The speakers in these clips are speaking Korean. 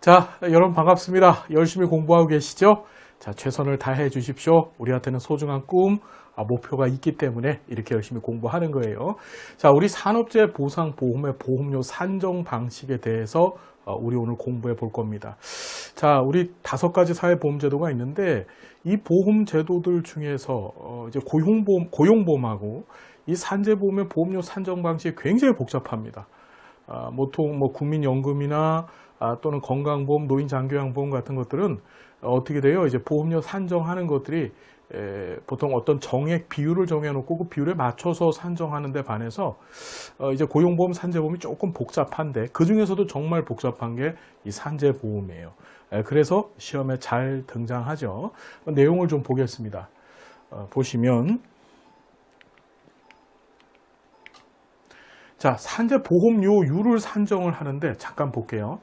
자, 여러분 반갑습니다. 열심히 공부하고 계시죠? 자, 최선을 다해 주십시오. 우리한테는 소중한 꿈, 목표가 있기 때문에 이렇게 열심히 공부하는 거예요. 자, 우리 산업재해 보상 보험의 보험료 산정 방식에 대해서 우리 오늘 공부해 볼 겁니다. 자, 우리 5가지 사회보험제도가 있는데 이 보험제도들 중에서 이제 고용보험하고 이 산재보험의 보험료 산정 방식이 굉장히 복잡합니다. 보통 국민연금이나 또는 건강보험, 노인장교양보험 같은 것들은 어떻게 돼요? 이제 보험료 산정하는 것들이 보통 어떤 정액 비율을 정해놓고 그 비율에 맞춰서 산정하는 데 반해서 이제 고용보험, 산재보험이 조금 복잡한데 그 중에서도 정말 복잡한 게 이 산재보험이에요. 그래서 시험에 잘 등장하죠. 내용을 좀 보겠습니다. 보시면 자, 산재보험료율을 산정을 하는데 잠깐 볼게요.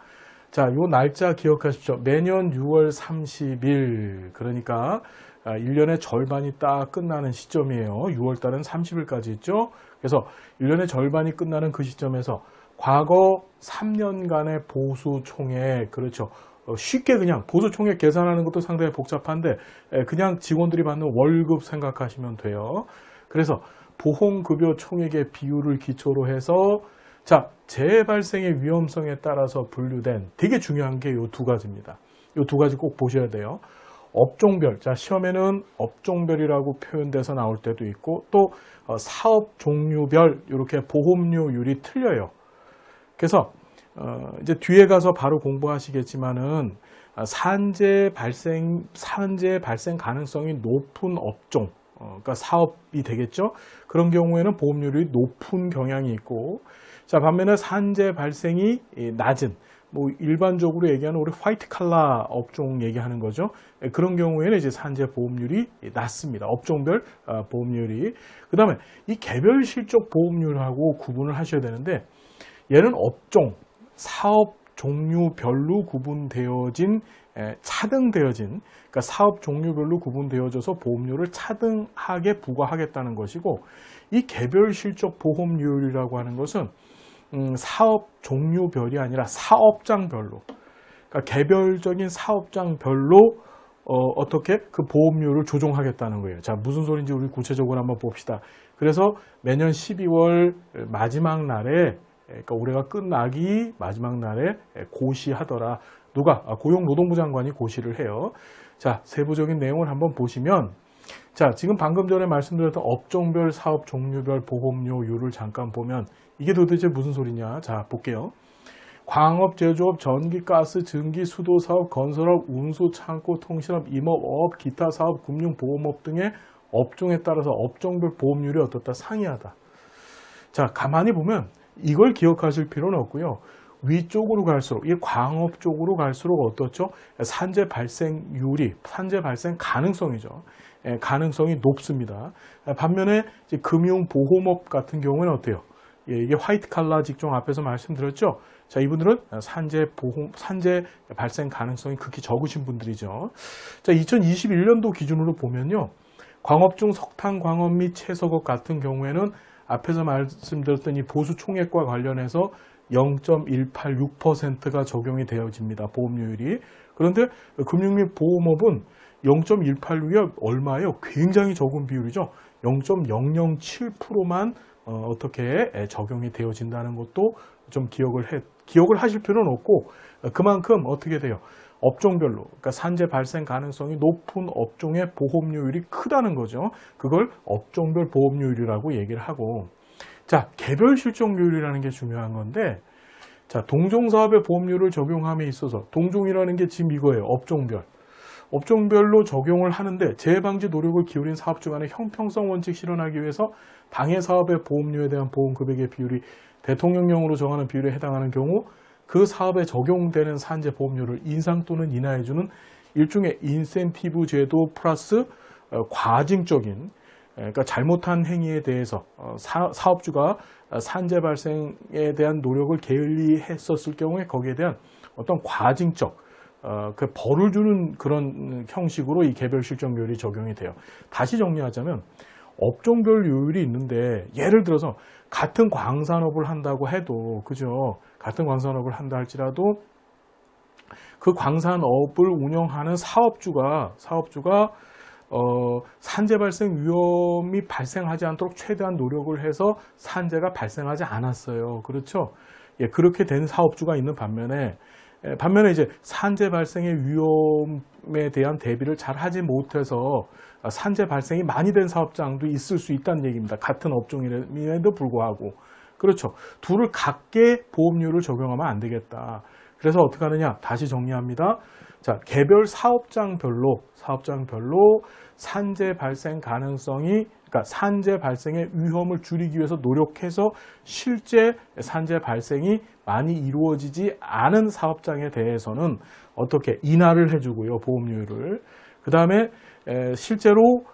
자, 요 날짜 기억하십시오. 매년 6월 30일, 그러니까 1년의 절반이 딱 끝나는 시점이에요. 6월 달은 30일까지 있죠. 그래서 1년의 절반이 끝나는 그 시점에서 과거 3년간의 보수총액, 그렇죠. 쉽게 그냥 보수총액 계산하는 것도 상당히 복잡한데 그냥 직원들이 받는 월급 생각하시면 돼요. 그래서 보험급여 총액의 비율을 기초로 해서 자, 재해 발생의 위험성에 따라서 분류된 되게 중요한 게 이 2가지입니다. 이 2가지 꼭 보셔야 돼요. 업종별, 자, 시험에는 업종별이라고 표현돼서 나올 때도 있고 또 사업 종류별 이렇게 보험료율이 틀려요. 그래서 이제 뒤에 가서 바로 공부하시겠지만은 산재 발생 가능성이 높은 업종, 그러니까 사업이 되겠죠. 그런 경우에는 보험료율이 높은 경향이 있고, 자, 반면에 산재 발생이 낮은, 일반적으로 얘기하는 우리 화이트 칼라 업종 얘기하는 거죠. 그런 경우에는 이제 산재 보험률이 낮습니다. 업종별 보험률이. 그 다음에 이 개별 실적 보험률하고 구분을 하셔야 되는데, 얘는 업종, 사업 종류별로 구분되어진, 차등되어진, 그러니까 사업 종류별로 구분되어져서 보험료를 차등하게 부과하겠다는 것이고, 이 개별 실적 보험료율이라고 하는 것은 사업 종류별이 아니라 사업장별로, 그러니까 개별적인 사업장별로 어떻게 그 보험료를 조정하겠다는 거예요. 자, 무슨 소리인지 우리 구체적으로 한번 봅시다. 그래서 매년 12월 마지막 날에, 그러니까 올해가 끝나기 마지막 날에 고시하더라. 누가? 고용노동부 장관이 고시를 해요. 자, 세부적인 내용을 한번 보시면, 자, 지금 방금 전에 말씀드렸던 업종별, 사업 종류별 보험료율을 잠깐 보면 이게 도대체 무슨 소리냐? 자, 볼게요. 광업, 제조업, 전기, 가스, 증기, 수도 사업, 건설업, 운수, 창고, 통신업, 임업업, 기타 사업, 금융, 보험업 등의 업종에 따라서 업종별 보험률이 어떻다? 상이하다. 자, 가만히 보면 이걸 기억하실 필요는 없고요. 위쪽으로 갈수록, 이 광업 쪽으로 갈수록 어떻죠? 산재 발생률이, 산재 발생 가능성이죠. 가능성이 높습니다. 반면에 이제 금융보험업 같은 경우는 어때요? 이게 화이트 칼라 직종 앞에서 말씀드렸죠. 자, 이분들은 산재 발생 가능성이 극히 적으신 분들이죠. 자, 2021년도 기준으로 보면요. 광업 중 석탄 광업 및 채석업 같은 경우에는 앞에서 말씀드렸던 이 보수 총액과 관련해서 0.186%가 적용이 되어집니다. 보험료율이. 그런데 금융 및 보험업은 0.186이 얼마예요? 굉장히 적은 비율이죠. 0.007%만 어떻게 적용이 되어진다는 것도 좀 기억을 하실 필요는 없고, 그만큼 어떻게 돼요? 업종별로, 그러니까 산재 발생 가능성이 높은 업종의 보험료율이 크다는 거죠. 그걸 업종별 보험료율이라고 얘기를 하고, 자, 개별 실적률이라는 게 중요한 건데, 자, 동종사업의 보험료를 적용함에 있어서 동종이라는 게 지금 이거예요. 업종별로 적용을 하는데 재해방지 노력을 기울인 사업주 간의 형평성 원칙 실현하기 위해서 당해 사업의 보험료에 대한 보험 금액의 비율이 대통령령으로 정하는 비율에 해당하는 경우 그 사업에 적용되는 산재 보험료를 인상 또는 인하해주는 일종의 인센티브 제도 플러스 과징적인, 그러니까 잘못한 행위에 대해서 사업주가 산재 발생에 대한 노력을 게을리했었을 경우에 거기에 대한 어떤 과징적 그 벌을 주는 그런 형식으로 이 개별 실적률이 적용이 돼요. 다시 정리하자면 업종별 요율이 있는데, 예를 들어서 같은 광산업을 한다고 해도, 그죠? 같은 광산업을 한다 할지라도 그 광산업을 운영하는 사업주가 산재 발생 위험이 발생하지 않도록 최대한 노력을 해서 산재가 발생하지 않았어요. 그렇죠? 예, 그렇게 된 사업주가 있는 반면에 이제 산재 발생의 위험에 대한 대비를 잘 하지 못해서 산재 발생이 많이 된 사업장도 있을 수 있다는 얘기입니다. 같은 업종임에도 불구하고. 그렇죠. 둘을 각계 보험료를 적용하면 안 되겠다. 그래서 어떻게 하느냐? 다시 정리합니다. 자, 개별 사업장별로 산재 발생 가능성이, 그러니까 산재 발생의 위험을 줄이기 위해서 노력해서 실제 산재 발생이 많이 이루어지지 않은 사업장에 대해서는 어떻게 인하를 해주고요, 보험료를. 그 다음에 실제로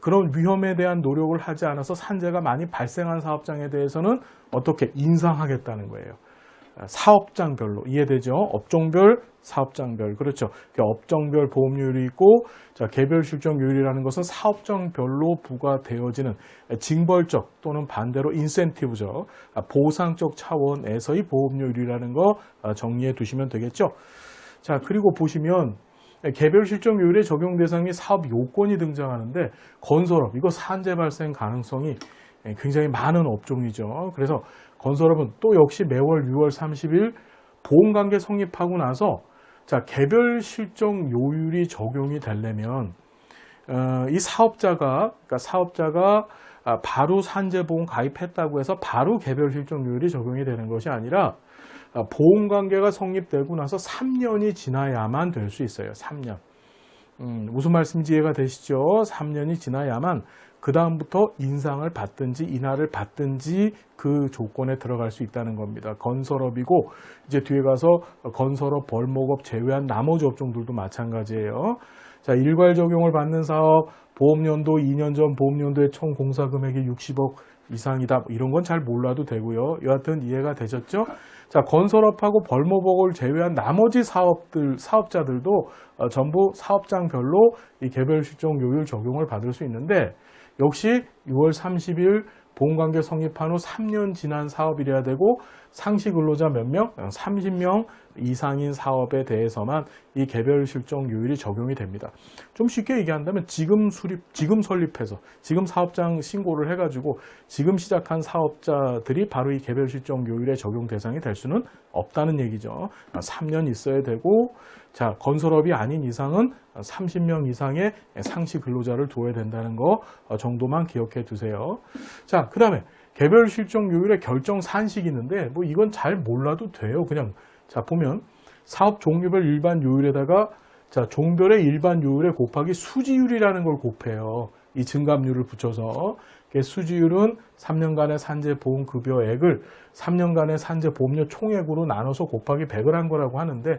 그런 위험에 대한 노력을 하지 않아서 산재가 많이 발생한 사업장에 대해서는 어떻게 인상하겠다는 거예요. 사업장별로. 이해되죠? 업종별, 사업장별. 그렇죠. 업종별 보험료율이 있고, 자, 개별 실적률이라는 것은 사업장별로 부과되어지는 징벌적 또는 반대로 인센티브적, 보상적 차원에서의 보험료율이라는 거 정리해 두시면 되겠죠. 자, 그리고 보시면 개별 실적률의 적용 대상 및 사업 요건이 등장하는데, 건설업, 이거 산재 발생 가능성이 굉장히 많은 업종이죠. 그래서 건설업은 또 역시 매월 6월 30일 보험관계 성립하고 나서, 자, 개별 실적 요율이 적용이 되려면 이 사업자가 바로 산재보험 가입했다고 해서 바로 개별 실적 요율이 적용이 되는 것이 아니라 보험관계가 성립되고 나서 3년이 지나야만 될 수 있어요. 3년. 무슨 말씀인지 이해가 되시죠? 3년이 지나야만 그 다음부터 인상을 받든지 인하를 받든지 그 조건에 들어갈 수 있다는 겁니다. 건설업이고, 이제 뒤에 가서 건설업, 벌목업 제외한 나머지 업종들도 마찬가지예요. 자, 일괄 적용을 받는 사업, 보험연도 2년 전 보험연도의 총 공사 금액이 60억 이상이다. 이런 건 잘 몰라도 되고요. 여하튼 이해가 되셨죠? 자, 건설업하고 벌목업을 제외한 나머지 사업자들도 전부 사업장별로 이 개별 실적 요율 적용을 받을 수 있는데, 역시 6월 30일 보험관계 성립한 후 3년 지난 사업이래야 되고, 상시 근로자 몇 명? 30명 이상인 사업에 대해서만 이 개별 실적 요율이 적용이 됩니다. 좀 쉽게 얘기한다면 지금 설립해서 지금 사업장 신고를 해가지고 지금 시작한 사업자들이 바로 이 개별 실적 요율의 적용 대상이 될 수는 없다는 얘기죠. 3년 있어야 되고, 자, 건설업이 아닌 이상은 30명 이상의 상시 근로자를 둬야 된다는 거 정도만 기억해 두세요. 자, 그 다음에 개별 실적 요율의 결정 산식이 있는데, 뭐 이건 잘 몰라도 돼요. 그냥, 자, 보면 사업 종류별 일반 요율에다가, 자, 종별의 일반 요율에 곱하기 수지율이라는 걸 곱해요. 이 증감률을 붙여서. 수지율은 3년간의 산재 보험 급여액을 3년간의 산재 보험료 총액으로 나눠서 곱하기 100을 한 거라고 하는데,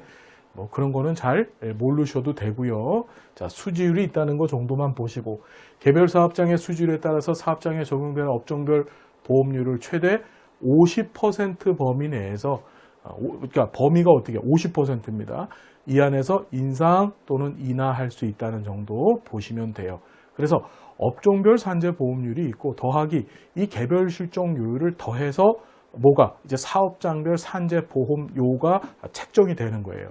뭐 그런 거는 잘 모르셔도 되고요. 자, 수지율이 있다는 거 정도만 보시고, 개별 사업장의 수지율에 따라서 사업장에 적용되는 업종별 보험료를 최대 50% 범위 내에서, 그러니까 범위가 어떻게 50%입니다. 이 안에서 인상 또는 인하할 수 있다는 정도 보시면 돼요. 그래서 업종별 산재 보험률이 있고, 더하기 이 개별 실적률을 더해서 뭐가 이제 사업장별 산재 보험료가 책정이 되는 거예요.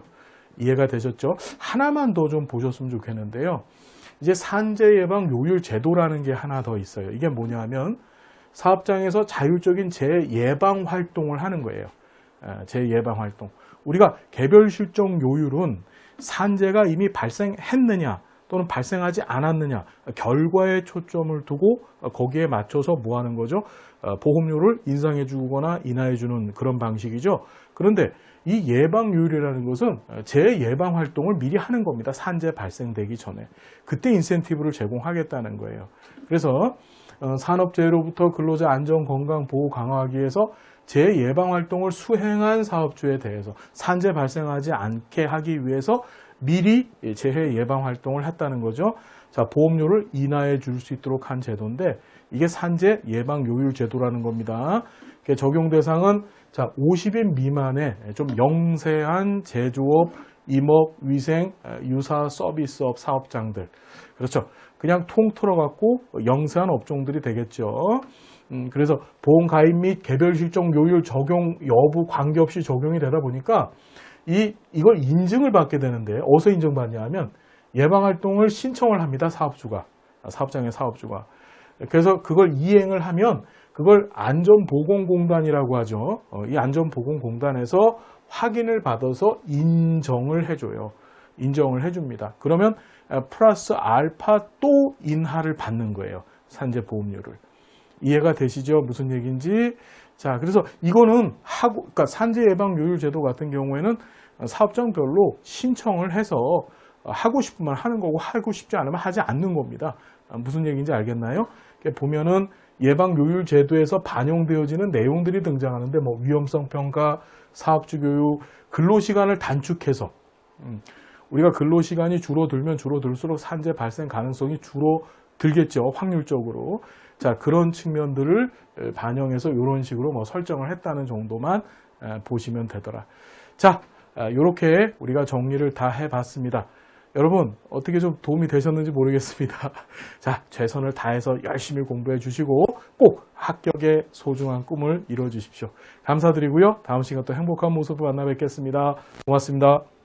이해가 되셨죠? 하나만 더 좀 보셨으면 좋겠는데요. 이제 산재 예방 요율 제도라는 게 하나 더 있어요. 이게 뭐냐면 사업장에서 자율적인 재예방 활동을 하는 거예요. 재예방 활동. 우리가 개별 실적 요율은 산재가 이미 발생했느냐 또는 발생하지 않았느냐 결과에 초점을 두고 거기에 맞춰서 뭐 하는 거죠? 보험료를 인상해 주거나 인하해 주는 그런 방식이죠. 그런데 이 예방요율이라는 것은 재예방 활동을 미리 하는 겁니다. 산재 발생되기 전에. 그때 인센티브를 제공하겠다는 거예요. 그래서 산업재해로부터 근로자 안전 건강 보호 강화하기 위해서 재예방 활동을 수행한 사업주에 대해서 산재 발생하지 않게 하기 위해서 미리 재해 예방 활동을 했다는 거죠. 자, 보험료를 인하해 줄 수 있도록 한 제도인데, 이게 산재 예방 요율 제도라는 겁니다. 적용 대상은 자, 50인 미만의 좀 영세한 제조업, 임업, 위생, 유사 서비스업 사업장들. 그렇죠. 그냥 통틀어 갖고 영세한 업종들이 되겠죠. 그래서 보험 가입 및 개별 실적 요율 적용 여부 관계없이 적용이 되다 보니까 이걸 인증을 받게 되는데 어디서 인정받냐 하면 예방활동을 신청을 합니다. 사업장의 사업주가. 그래서 그걸 이행을 하면 그걸 안전보건공단이라고 하죠. 이 안전보건공단에서 확인을 받아서 인정을 해줘요. 인정을 해줍니다. 그러면 플러스 알파 또 인하를 받는 거예요. 산재 보험료를. 이해가 되시죠? 무슨 얘기인지. 자, 그래서 이거는 그러니까 산재 예방 요율 제도 같은 경우에는 사업장별로 신청을 해서 하고 싶으면 하는 거고 하고 싶지 않으면 하지 않는 겁니다. 무슨 얘기인지 알겠나요? 보면은 예방 요율 제도에서 반영되어지는 내용들이 등장하는데 뭐 위험성 평가, 사업주 교육, 근로 시간을 단축해서 우리가 근로 시간이 줄어들면 줄어들수록 산재 발생 가능성이 줄어들겠죠. 확률적으로. 자, 그런 측면들을 반영해서 이런 식으로 뭐 설정을 했다는 정도만 보시면 되더라. 자, 이렇게 우리가 정리를 다 해봤습니다. 여러분 어떻게 좀 도움이 되셨는지 모르겠습니다. 자, 최선을 다해서 열심히 공부해 주시고 꼭 합격의 소중한 꿈을 이루어 주십시오. 감사드리고요. 다음 시간 또 행복한 모습으로 만나 뵙겠습니다. 고맙습니다.